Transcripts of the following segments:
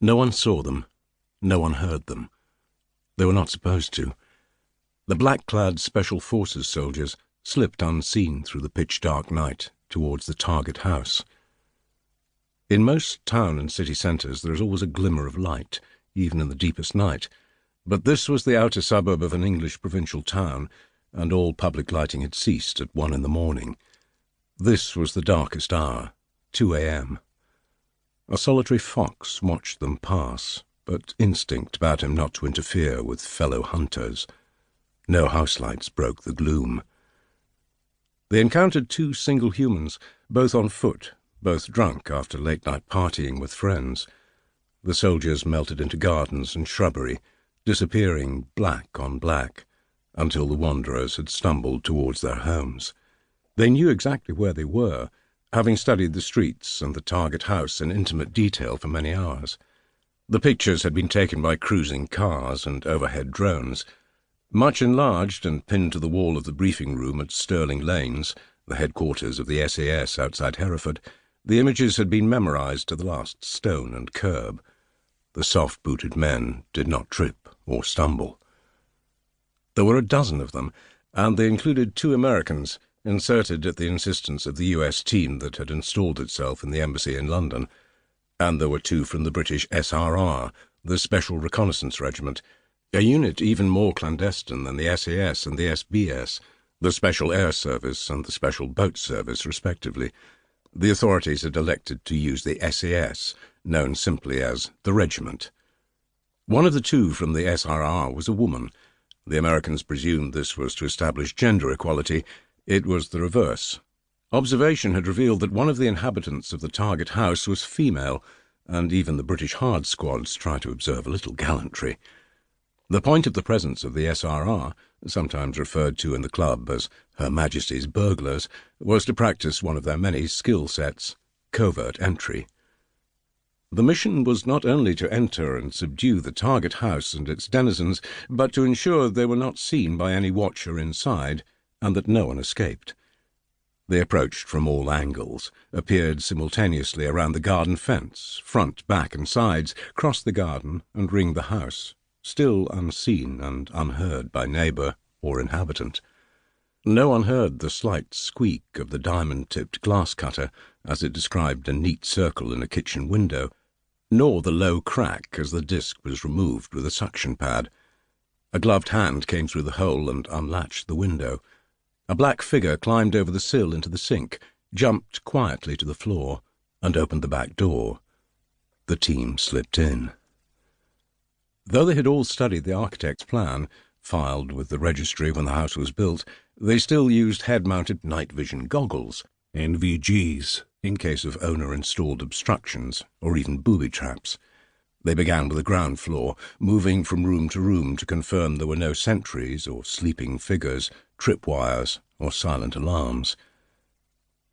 No one saw them. No one heard them. They were not supposed to. The black-clad Special Forces soldiers slipped unseen through the pitch-dark night towards the target house. In most town and city centres there is always a glimmer of light, even in the deepest night, but this was the outer suburb of an English provincial town, and all public lighting had ceased at 1 in the morning. This was the darkest hour, 2 a.m. A solitary fox watched them pass, but instinct bade him not to interfere with fellow hunters. No house lights broke the gloom. They encountered 2 single humans, both on foot, both drunk after late-night partying with friends. The soldiers melted into gardens and shrubbery, disappearing black on black, until the wanderers had stumbled towards their homes. They knew exactly where they were, having studied the streets and the target house in intimate detail for many hours. The pictures had been taken by cruising cars and overhead drones. Much enlarged and pinned to the wall of the briefing room at Stirling Lanes, the headquarters of the SAS outside Hereford, the images had been memorized to the last stone and curb. The soft-booted men did not trip or stumble. There were a dozen of them, and they included 2 Americans, inserted at the insistence of the US team that had installed itself in the embassy in London, and there were 2 from the British SRR, the Special Reconnaissance Regiment, a unit even more clandestine than the SAS and the SBS, the Special Air Service and the Special Boat Service, respectively. The authorities had elected to use the SAS, known simply as the Regiment. One of the 2 from the SRR was a woman. The Americans presumed this was to establish gender equality. It was the reverse. Observation had revealed that one of the inhabitants of the target house was female, and even the British hard squads tried to observe a little gallantry. The point of the presence of the SRR, sometimes referred to in the club as Her Majesty's Burglars, was to practice one of their many skill sets, covert entry. The mission was not only to enter and subdue the target house and its denizens, but to ensure they were not seen by any watcher inside, and that no one escaped. They approached from all angles, appeared simultaneously around the garden fence, front, back, and sides, crossed the garden, and ringed the house, still unseen and unheard by neighbour or inhabitant. No one heard the slight squeak of the diamond-tipped glass cutter as it described a neat circle in a kitchen window, nor the low crack as the disc was removed with a suction pad. A gloved hand came through the hole and unlatched the window. A black figure climbed over the sill into the sink, jumped quietly to the floor, and opened the back door. The team slipped in. Though they had all studied the architect's plan, filed with the registry when the house was built, they still used head-mounted night vision goggles, NVGs, in case of owner-installed obstructions or even booby traps. They began with the ground floor, moving from room to room to confirm there were no sentries or sleeping figures, tripwires, or silent alarms.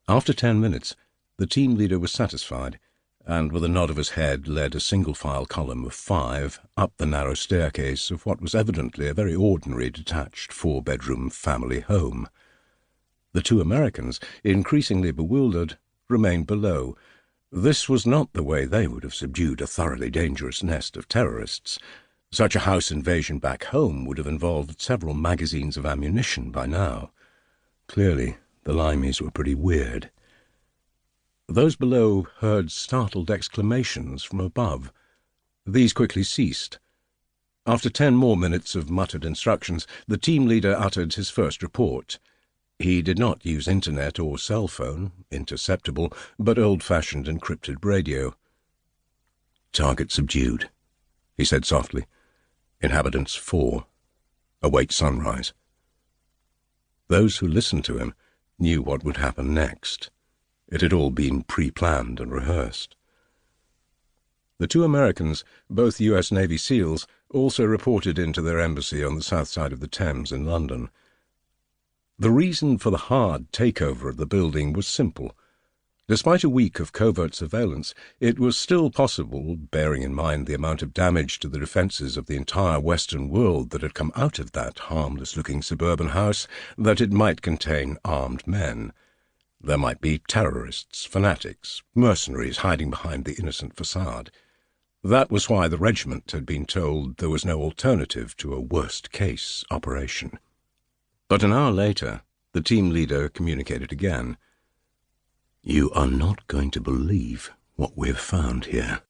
After 10 minutes, the team leader was satisfied, and with a nod of his head led a single-file column of 5 up the narrow staircase of what was evidently a very ordinary detached 4-bedroom family home. The 2 Americans, increasingly bewildered, remained below. This was not the way they would have subdued a thoroughly dangerous nest of terrorists. Such a house invasion back home would have involved several magazines of ammunition by now. Clearly, the Limeys were pretty weird. Those below heard startled exclamations from above. These quickly ceased. After 10 more minutes of muttered instructions, the team leader uttered his first report. He did not use internet or cell phone, interceptable, but old-fashioned encrypted radio. "Target subdued," he said softly. "Inhabitants 4. Await sunrise." Those who listened to him knew what would happen next. It had all been pre-planned and rehearsed. The 2 Americans, both US Navy SEALs, also reported into their embassy on the south side of the Thames in London. The reason for the hard takeover of the building was simple. Despite a week of covert surveillance, it was still possible, bearing in mind the amount of damage to the defences of the entire Western world that had come out of that harmless-looking suburban house, that it might contain armed men. There might be terrorists, fanatics, mercenaries hiding behind the innocent facade. That was why the regiment had been told there was no alternative to a worst-case operation. But an hour later, the team leader communicated again. "You are not going to believe what we've found here."